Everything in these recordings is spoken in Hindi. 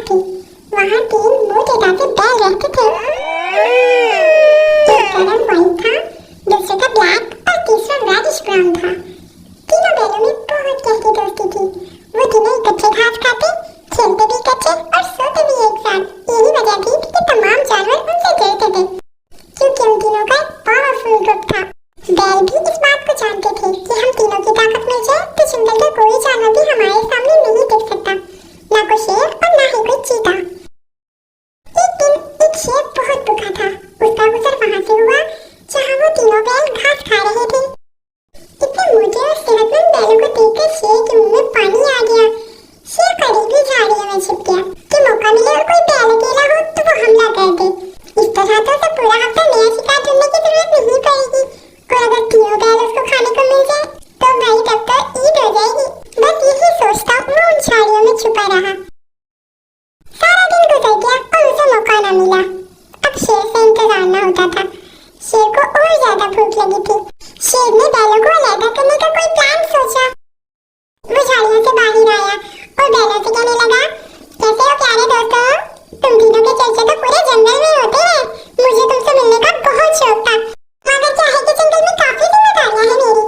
थी। वहाँ 3 मोटे ताजे बैल रहते थे। एक का रंग व्हाइट था, दूसरे का ब्लैक और तीसरा रेडिश ब्राउन था। तीनों बैलों में बहुत गहरी दोस्ती थी। वो तीनों इकट्ठे घास खाते, खेलते भी इकट्ठे और सोते भी एक साथ। यही वजह थी कि तमाम जानवर उनसे जलते थे, क्योंकि उन तीनों का एक पावरफुल ग्रुप था। बैल भी इस बात को जानते थे कि हम तीनों की ताकत मिल जाए तो जंगल का कोई जानवर भी हमारे सामने नहीं टिक सकता, ना कोई शेर और ना ही कोई चीता। एक दिन एक शेर बहुत भूखा था। उसका गुजर वहां से हुआ जहां वो तीनों बैल घास खा रहे थे। इतने मोटे और सेहतमंद बैलों को देखकर शेर के मुंह में पानी आ गया। शेर करीबी झाड़ियों में छिप गया कि मौका मिले और कोई बैल अकेला हो तो वो हमला कर दे। इस तरह तो उसे पूरा हफ्ता नया शिकार ढूंढने की जरूरत नहीं पड़ेगी, और अगर तीनों बैल उसको खाने को मिल जाए तो भाई तब तो ईद हो जाएगी। बस यही सोचता वो उन झाड़ियों में छुपा रहा। सारा दिन गुजर गया और उसे मौका न मिला। अब शेर से इंतजार न होता था। शेर को और ज्यादा भूख लगी थी। शेर ने बैलों को अलग करने का कोई प्लान सोचा। वो झाड़ियों से बाहर आया और बैलों से कहने लगा, कैसे हो प्यारे दोस्तों? तुम तीनों के चर्चे तो पूरे जंगल में होते हैं। मुझे तुमसे मिलने का बहुत शौक था, मगर क्या है कि जंगल में काफी जिम्मेदारियां हैं मेरी,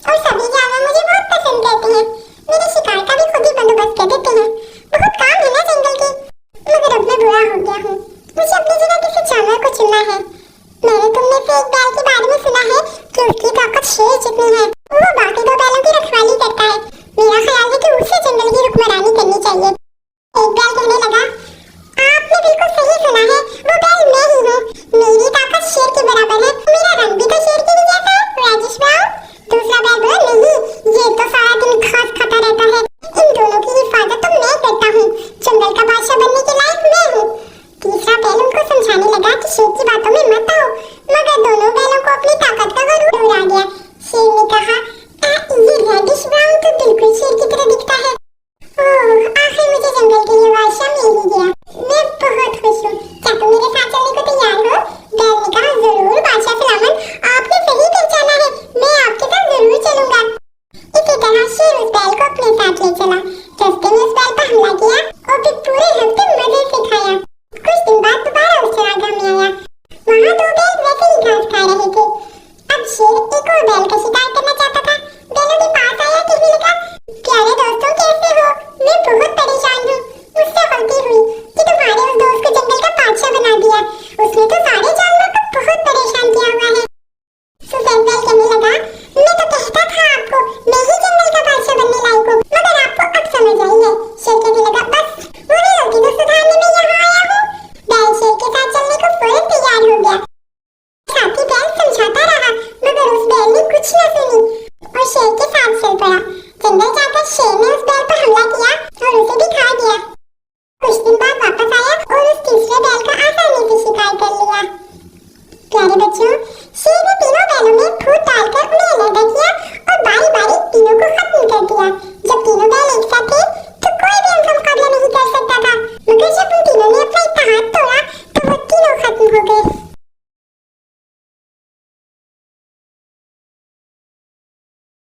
और सभी जानवर मुझे बहुत पसंद करते हैं। मेरे शिकार का भी खुद ही बंदोबस्त कर देते हैं। बहुत काम है ना जंगल के, मगर अब मैं बुरा हो गया हूँ। मुझे अपनी जगह किसी जानवर को चुनना है। मैंने तुमने से एक बैल के बारे में सुना है कि उसकी ताकत शेर जितनी है। वो बाकी 2 बैलों की रखवाली करता है। मेरा